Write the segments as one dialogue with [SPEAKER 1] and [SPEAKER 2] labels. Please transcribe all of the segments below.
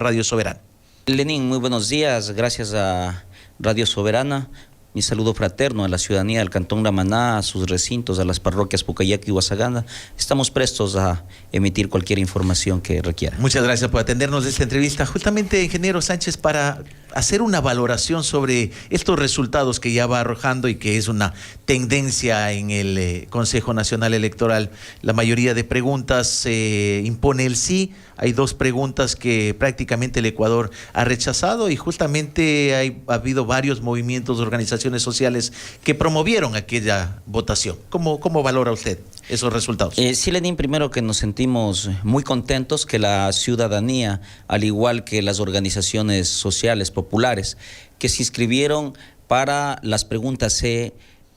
[SPEAKER 1] Radio Soberana.
[SPEAKER 2] Lenín, muy buenos días, gracias a Radio Soberana. Mi saludo fraterno a la ciudadanía del Cantón La Maná, a sus recintos, a las parroquias Pucayaca y Huasaganda. Estamos prestos a emitir cualquier información que requiera.
[SPEAKER 1] Muchas gracias por atendernos de esta entrevista. Justamente, ingeniero Sánchez, para hacer una valoración sobre estos resultados que ya va arrojando y que es una tendencia en el Consejo Nacional Electoral. La mayoría de preguntas impone el sí. Hay dos preguntas que prácticamente el Ecuador ha rechazado y justamente ha habido varios movimientos, organizaciones sociales que promovieron aquella votación. ¿Cómo valora usted esos resultados?
[SPEAKER 2] Sí, Lenín, primero que nos sentimos muy contentos que la ciudadanía, al igual que las organizaciones sociales populares, que se inscribieron para las preguntas C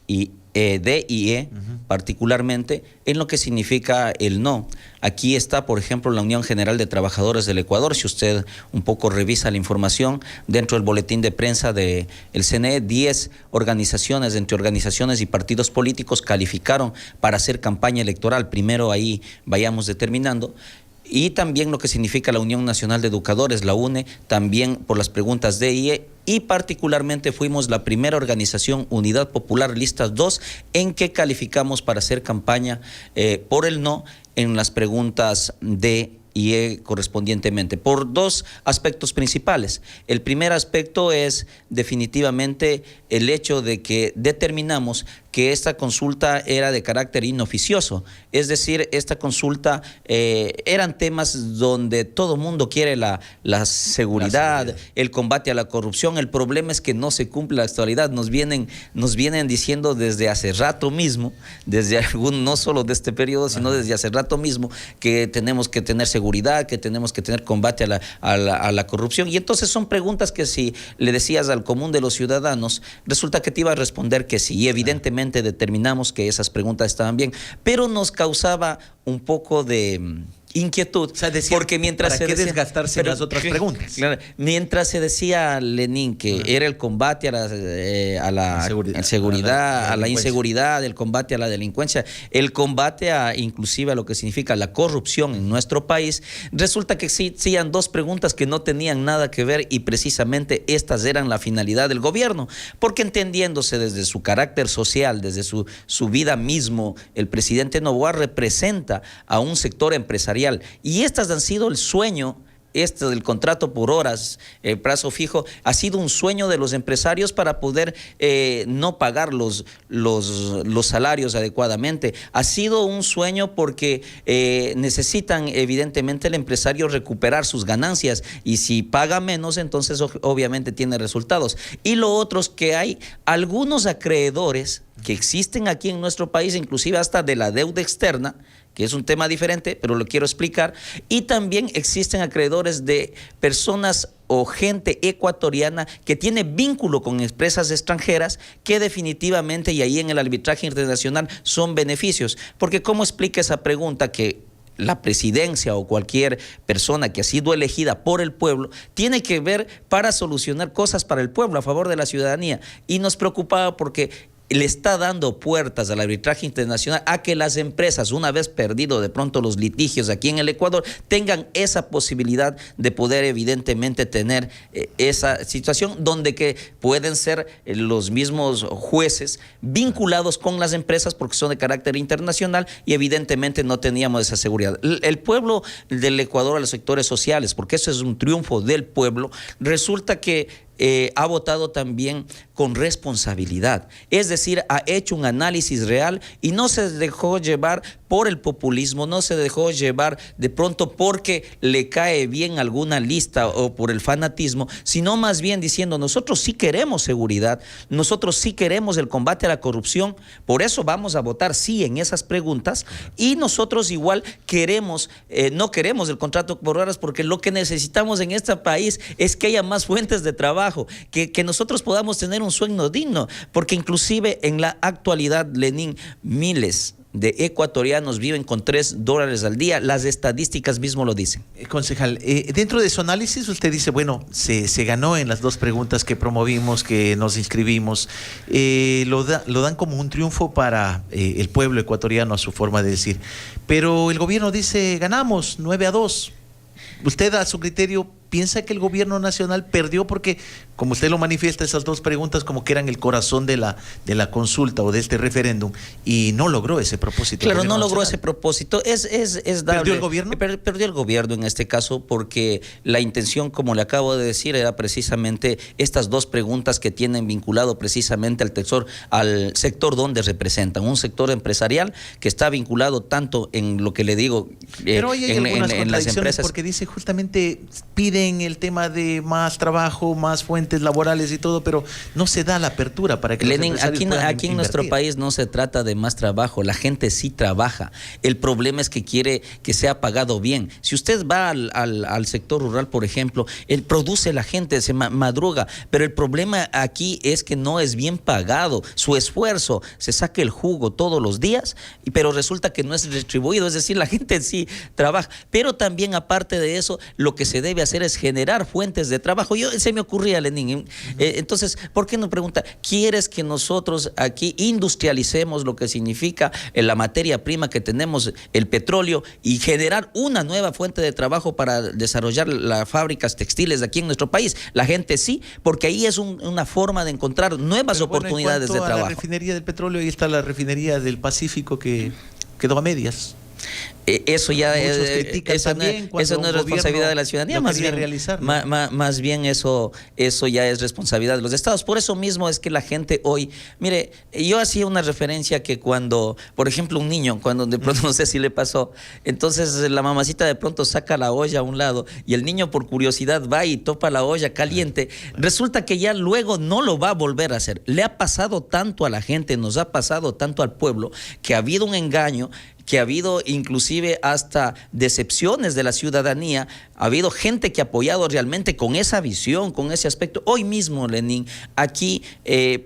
[SPEAKER 2] y D y E, particularmente en lo que significa el no. Aquí está, por ejemplo, la Unión General de Trabajadores del Ecuador. Si usted un poco revisa la información, dentro del boletín de prensa del CNE, 10 organizaciones, entre organizaciones y partidos políticos, calificaron para hacer campaña electoral. Primero ahí vayamos determinando. Y también lo que significa la Unión Nacional de Educadores, la UNE, también por las preguntas D y E, y particularmente fuimos la primera organización, Unidad Popular Listas 2, en que calificamos para hacer campaña por el no en las preguntas D y E correspondientemente, por dos aspectos principales. El primer aspecto es definitivamente el hecho de que determinamos que esta consulta era de carácter inoficioso, es decir, esta consulta eran temas donde todo mundo quiere la seguridad, el combate a la corrupción. El problema es que no se cumple la actualidad. Nos vienen diciendo desde hace rato mismo, no solo de este periodo, sino desde hace rato mismo, que tenemos que tener seguridad, que tenemos que tener combate a la corrupción. Y entonces son preguntas que si le decías al común de los ciudadanos, resulta que te iba a responder que sí, y evidentemente determinamos que esas preguntas estaban bien, pero nos causaba un poco de inquietud, o sea,
[SPEAKER 1] porque mientras ¿para qué desgastarse en las otras preguntas?
[SPEAKER 2] Claro, mientras se decía, Lenín, que era el combate a la seguridad, a la inseguridad, el combate a la delincuencia, el combate inclusive a lo que significa la corrupción en nuestro país, resulta que existían dos preguntas que no tenían nada que ver y precisamente estas eran la finalidad del gobierno, porque entendiéndose desde su carácter social, desde su vida mismo, el presidente Noboa representa a un sector empresarial. Y estas han sido el sueño, del contrato por horas, el plazo fijo, ha sido un sueño de los empresarios para poder no pagar los salarios adecuadamente. Ha sido un sueño porque necesitan evidentemente el empresario recuperar sus ganancias y si paga menos, entonces obviamente tiene resultados. Y lo otro es que hay algunos acreedores que existen aquí en nuestro país, inclusive hasta de la deuda externa, que es un tema diferente, pero lo quiero explicar, y también existen acreedores de personas o gente ecuatoriana que tiene vínculo con empresas extranjeras que definitivamente, y ahí en el arbitraje internacional, son beneficios. Porque ¿cómo explica esa pregunta que la presidencia o cualquier persona que ha sido elegida por el pueblo tiene que ver para solucionar cosas para el pueblo, a favor de la ciudadanía? Y nos preocupaba porque le está dando puertas al arbitraje internacional a que las empresas, una vez perdido de pronto los litigios aquí en el Ecuador, tengan esa posibilidad de poder evidentemente tener esa situación donde que pueden ser los mismos jueces vinculados con las empresas porque son de carácter internacional y evidentemente no teníamos esa seguridad. El pueblo del Ecuador, a los sectores sociales, porque eso es un triunfo del pueblo, resulta que ha votado también con responsabilidad, es decir, ha hecho un análisis real y no se dejó llevar por el populismo, no se dejó llevar de pronto porque le cae bien alguna lista o por el fanatismo, sino más bien diciendo, nosotros sí queremos seguridad, nosotros sí queremos el combate a la corrupción, por eso vamos a votar sí en esas preguntas, y nosotros igual no queremos el contrato por horas porque lo que necesitamos en este país es que haya más fuentes de trabajo, que nosotros podamos tener un sueño digno, porque inclusive en la actualidad, Lenín, miles de ecuatorianos viven con $3 al día. Las estadísticas mismo lo dicen.
[SPEAKER 1] Concejal, dentro de su análisis usted dice, bueno, se ganó en las dos preguntas que promovimos, que nos inscribimos. Lo dan como un triunfo para el pueblo ecuatoriano, a su forma de decir. Pero el gobierno dice, ganamos 9-2. Usted, a su criterio, ¿Piensa que el gobierno nacional perdió? Porque, como usted lo manifiesta, esas dos preguntas como que eran el corazón de la consulta o de este referéndum, y no logró ese propósito.
[SPEAKER 2] Claro, no logró ese propósito. Es dable.
[SPEAKER 1] ¿Perdió el gobierno?
[SPEAKER 2] Perdió el gobierno en este caso, porque la intención, como le acabo de decir, era precisamente estas dos preguntas que tienen vinculado precisamente al sector donde representan. Un sector empresarial que está vinculado tanto en lo que le digo,
[SPEAKER 1] pero hoy hay
[SPEAKER 2] en las empresas.
[SPEAKER 1] Porque dice justamente, piden el tema de más trabajo, más fuentes laborales y todo, pero no se da la apertura para que
[SPEAKER 2] Lenin,
[SPEAKER 1] los empresarios puedan
[SPEAKER 2] aquí en nuestro país no se trata de más trabajo, la gente sí trabaja. El problema es que quiere que sea pagado bien. Si usted va al sector rural, por ejemplo, él produce, la gente se madruga, pero el problema aquí es que no es bien pagado. Su esfuerzo, se saca el jugo todos los días, pero resulta que no es retribuido. Es decir, la gente sí trabaja, pero también aparte de eso, lo que se debe hacer es generar fuentes de trabajo. Se me ocurría, Lenin, entonces, ¿por qué no pregunta? ¿Quieres que nosotros aquí industrialicemos lo que significa la materia prima que tenemos, el petróleo, y generar una nueva fuente de trabajo para desarrollar las fábricas textiles de aquí en nuestro país? La gente sí, porque ahí es una forma de encontrar nuevas oportunidades de trabajo.
[SPEAKER 1] La refinería del petróleo, ahí está la refinería del Pacífico que quedó a medias.
[SPEAKER 2] Eso ya
[SPEAKER 1] eso no
[SPEAKER 2] es responsabilidad de la ciudadanía, más bien eso ya es responsabilidad de los estados. Por eso mismo es que la gente hoy, mire, yo hacía una referencia que cuando, por ejemplo, un niño, cuando de pronto no sé si le pasó, entonces la mamacita de pronto saca la olla a un lado y el niño por curiosidad va y topa la olla caliente, resulta que ya luego no lo va a volver a hacer. Le ha pasado tanto a la gente, nos ha pasado tanto al pueblo, que ha habido un engaño, que ha habido inclusive hasta decepciones de la ciudadanía, ha habido gente que ha apoyado realmente con esa visión, con ese aspecto. Hoy mismo, Lenin, aquí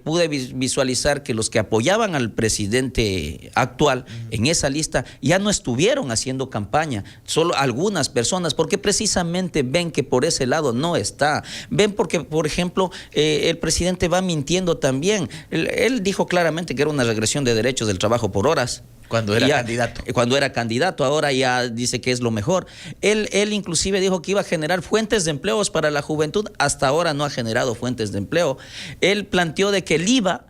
[SPEAKER 2] pude visualizar que los que apoyaban al presidente actual en esa lista ya no estuvieron haciendo campaña, solo algunas personas, porque precisamente ven que por ese lado no está. Ven porque, por ejemplo, el presidente va mintiendo también. Él dijo claramente que era una regresión de derechos del trabajo por horas.
[SPEAKER 1] Cuando era candidato.
[SPEAKER 2] Cuando era candidato, ahora ya dice que es lo mejor. Él inclusive dijo que iba a generar fuentes de empleos para la juventud. Hasta ahora no ha generado fuentes de empleo. Él planteó de que el IVA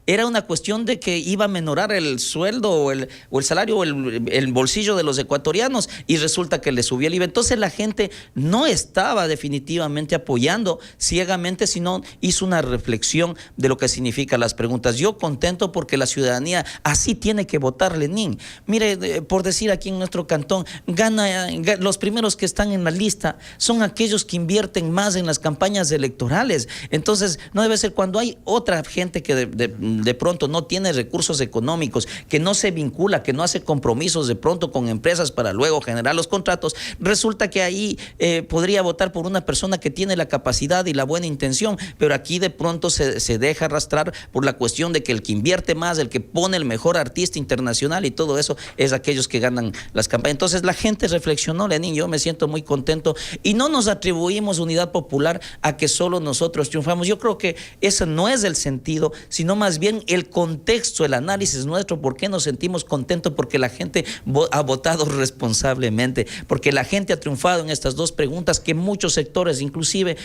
[SPEAKER 2] era una cuestión de que iba a menorar el sueldo o el salario o el bolsillo de los ecuatorianos, y resulta que le subió el IVA. Entonces la gente no estaba definitivamente apoyando ciegamente, sino hizo una reflexión de lo que significan las preguntas. Yo contento porque la ciudadanía así tiene que votar, Lenin. Mire, por decir, aquí en nuestro cantón, los primeros que están en la lista son aquellos que invierten más en las campañas electorales. Entonces no debe ser cuando hay otra gente que de pronto no tiene recursos económicos, que no se vincula, que no hace compromisos de pronto con empresas para luego generar los contratos, resulta que ahí podría votar por una persona que tiene la capacidad y la buena intención, pero aquí de pronto se deja arrastrar por la cuestión de que el que invierte más, el que pone el mejor artista internacional y todo eso, es aquellos que ganan las campañas. Entonces la gente reflexionó, Lenin, yo me siento muy contento, y no nos atribuimos unidad popular a que solo nosotros triunfamos. Yo creo que ese no es el sentido, sino más bien el contexto, el análisis nuestro, por qué nos sentimos contentos, porque la gente ha votado responsablemente, porque la gente ha triunfado en estas dos preguntas, que muchos sectores, inclusive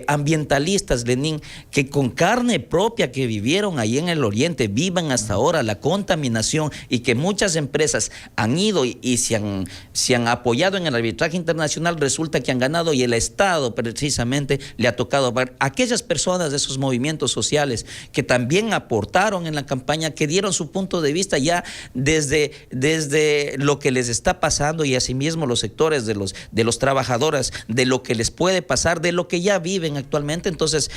[SPEAKER 2] ambientalistas, Lenin, que con carne propia que vivieron ahí en el oriente, vivan hasta ahora la contaminación, y que muchas empresas han ido y se han apoyado en el arbitraje internacional, resulta que han ganado, y el Estado precisamente le ha tocado ver a aquellas personas de esos movimientos sociales que también aportaron en la campaña, que dieron su punto de vista ya desde lo que les está pasando, y asimismo los sectores de los trabajadores, de lo que les puede pasar, de lo que ya viven actualmente. Entonces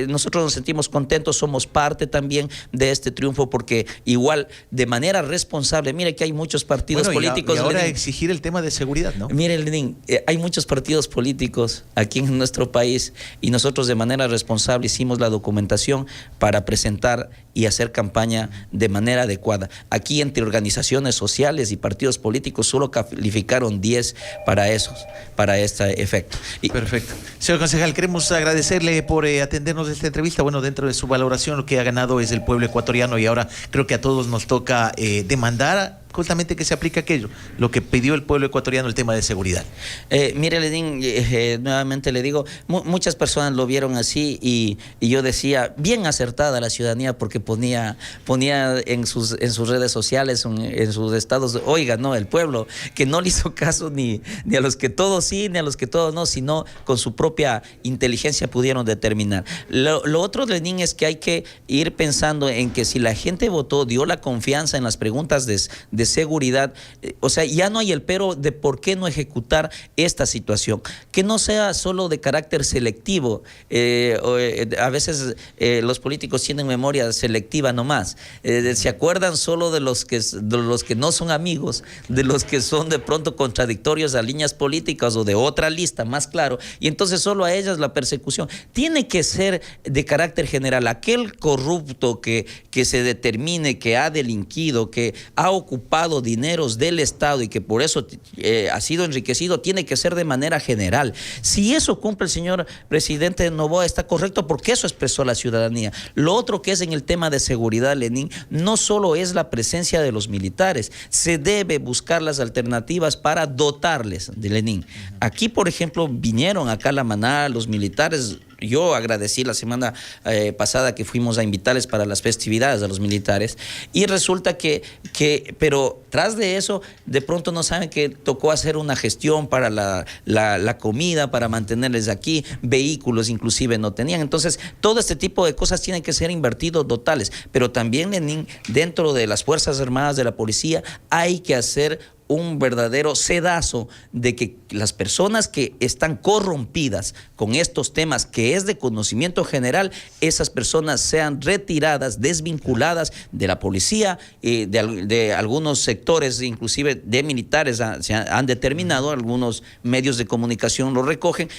[SPEAKER 2] nosotros nos sentimos contentos, somos parte también de este triunfo, porque igual de manera responsable, mire que hay muchos partidos políticos.
[SPEAKER 1] Y ahora
[SPEAKER 2] Lenin,
[SPEAKER 1] exigir el tema de seguridad, ¿no?
[SPEAKER 2] Mire, Lenin, hay muchos partidos políticos aquí en nuestro país, y nosotros de manera responsable hicimos la documentación para presentar y hacer campaña de manera adecuada. Aquí entre organizaciones sociales y partidos políticos solo calificaron 10 para este efecto.
[SPEAKER 1] Perfecto. Señor concejal, queremos agradecerle por atendernos esta entrevista. Bueno, dentro de su valoración, lo que ha ganado es el pueblo ecuatoriano, y ahora creo que a todos nos toca demandar justamente que se aplique aquello, lo que pidió el pueblo ecuatoriano, el tema de seguridad.
[SPEAKER 2] Mire, Lenín, nuevamente le digo, muchas personas lo vieron así y yo decía, bien acertada la ciudadanía, porque ponía en sus redes sociales, en sus estados, oiga, no, el pueblo, que no le hizo caso ni a los que todos sí, ni a los que todos no, sino con su propia inteligencia pudieron determinar. Lo otro, Lenín, es que hay que ir pensando en que si la gente votó, dio la confianza en las preguntas de seguridad, o sea, ya no hay el pero de por qué no ejecutar esta situación, que no sea solo de carácter selectivo. A veces los políticos tienen memoria selectiva nomás, se acuerdan solo de los que no son amigos, de los que son de pronto contradictorios a líneas políticas o de otra lista, más claro, y entonces solo a ellas la persecución. Tiene que ser de carácter general. Aquel corrupto que se determine que ha delinquido, que ha ocupado dineros del Estado y que por eso ha sido enriquecido, tiene que ser de manera general. Si eso cumple el señor presidente Noboa, está correcto, porque eso expresó la ciudadanía. Lo otro que es en el tema de seguridad, Lenín, no solo es la presencia de los militares, se debe buscar las alternativas para dotarles de Lenín. Aquí, por ejemplo, vinieron acá a La Maná los militares. Yo agradecí la semana pasada que fuimos a invitarles para las festividades a los militares y resulta pero tras de eso, de pronto no saben que tocó hacer una gestión para la comida, para mantenerles aquí, vehículos inclusive no tenían. Entonces, todo este tipo de cosas tienen que ser invertidos totales, pero también, Lenín, dentro de las Fuerzas Armadas, de la policía, hay que hacer un verdadero sedazo de que las personas que están corrompidas con estos temas, que es de conocimiento general, esas personas sean retiradas, desvinculadas de la policía, de algunos sectores, inclusive de militares, se han determinado, algunos medios de comunicación lo recogen,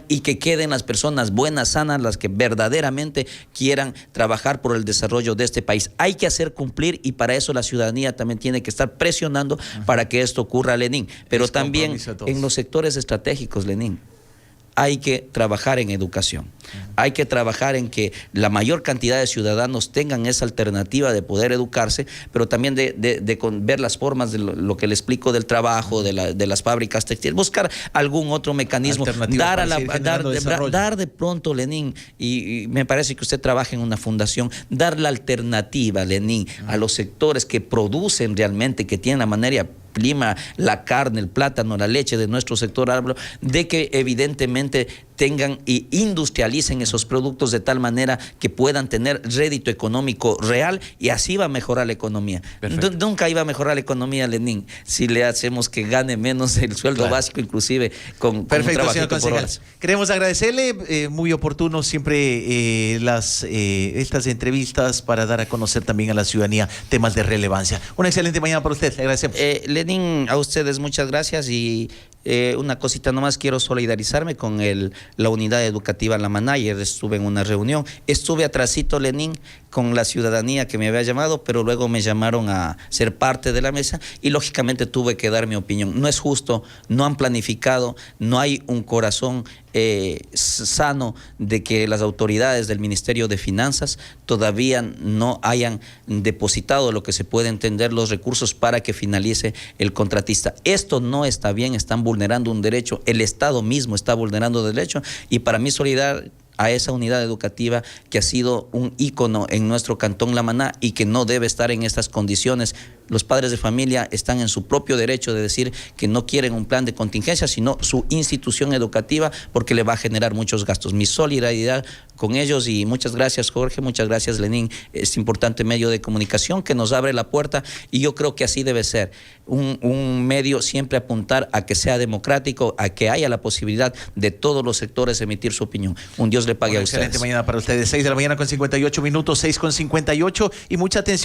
[SPEAKER 2] y que queden las personas buenas, sanas, las que verdaderamente quieran trabajar por el desarrollo de este país. Hay que hacer cumplir, y para eso la ciudadanía también tiene que estar presionando para que esto ocurra, Lenín, pero también en los sectores estratégicos, Lenín. Hay que trabajar en educación, hay que trabajar en que la mayor cantidad de ciudadanos tengan esa alternativa de poder educarse, pero también de ver las formas de lo que le explico del trabajo, de las fábricas textiles, buscar algún otro mecanismo, dar de pronto, Lenín, y me parece que usted trabaja en una fundación, dar la alternativa, Lenín, a los sectores que producen realmente, que tienen la materia prima, la carne, el plátano, la leche de nuestro sector agro, de que evidentemente tengan y industrialicen esos productos de tal manera que puedan tener rédito económico real, y así va a mejorar la economía. Nunca iba a mejorar la economía, Lenín, si le hacemos que gane menos el sueldo básico, inclusive con
[SPEAKER 1] perfecto,
[SPEAKER 2] un
[SPEAKER 1] señor concejal. Queremos agradecerle, muy oportuno siempre estas entrevistas para dar a conocer también a la ciudadanía temas de relevancia. Una excelente mañana para usted, le agradecemos.
[SPEAKER 2] Lenín, a ustedes muchas gracias, y una cosita nomás, quiero solidarizarme con la unidad educativa La Maná. Ayer estuve en una reunión, estuve atrasito, Lenín, con la ciudadanía que me había llamado, pero luego me llamaron a ser parte de la mesa y lógicamente tuve que dar mi opinión. No es justo, no han planificado, no hay un corazón sano de que las autoridades del Ministerio de Finanzas todavía no hayan depositado lo que se puede entender los recursos para que finalice el contratista. Esto no está bien, están vulnerando un derecho, el Estado mismo está vulnerando derecho, y para mí solidaridad a esa unidad educativa que ha sido un ícono en nuestro cantón La Maná y que no debe estar en estas condiciones. Los padres de familia están en su propio derecho de decir que no quieren un plan de contingencia, sino su institución educativa, porque le va a generar muchos gastos. Mi solidaridad con ellos, y muchas gracias, Jorge, muchas gracias, Lenín, este importante medio de comunicación que nos abre la puerta, y yo creo que así debe ser. Un medio siempre apuntar a que sea democrático, a que haya la posibilidad de todos los sectores emitir su opinión. Un Dios le pague a ustedes.
[SPEAKER 1] Excelente mañana para ustedes. 6 de la mañana con 58 minutos, 6 con 58, y mucha atención.